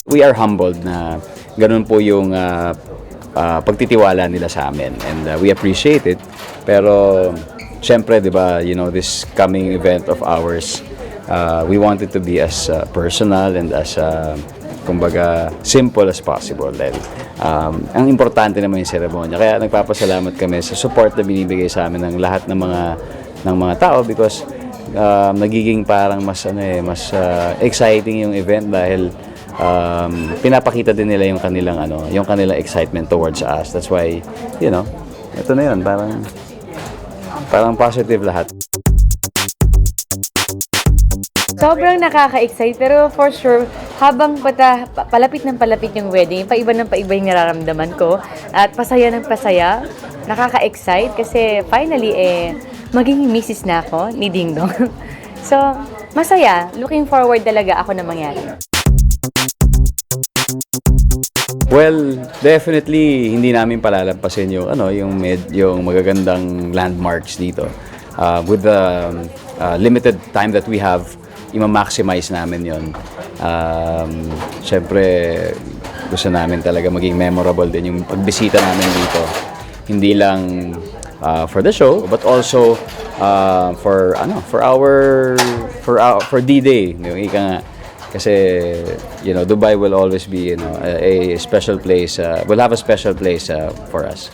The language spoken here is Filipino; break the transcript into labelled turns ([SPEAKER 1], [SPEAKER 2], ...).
[SPEAKER 1] We are humbled na ganun po yung pagtitiwala nila sa amin, and we appreciate it. Pero syempre, 'di ba, this coming event of ours, we want it to be as personal and as kumbaga simple as possible. Dahil ang importante naman yung seremonya. Kaya nagpapasalamat kami sa support na binibigay sa amin ng lahat ng mga tao, because nagiging parang mas exciting yung event dahil pinapakita din nila yung kanilang excitement towards us. That's why, ito na yun, parang positive lahat.
[SPEAKER 2] Sobrang nakaka-excite, pero for sure, habang palapit ng palapit yung wedding, paiba ng paiba yung nararamdaman ko. At pasaya ng pasaya, nakaka-excite kasi finally, magiging misis na ako ni Ding Dong. So, masaya. Looking forward talaga ako na mangyari.
[SPEAKER 1] Well, definitely hindi namin palalampasin yung magagandang landmarks dito. With the limited time that we have, i-maximize namin yon. Siyempre, gusto namin talaga maging memorable din yung pagbisita namin dito. Hindi lang for the show, but also for D-Day, ika nga. Kasi Dubai will always be a special place. Will have a special place for us.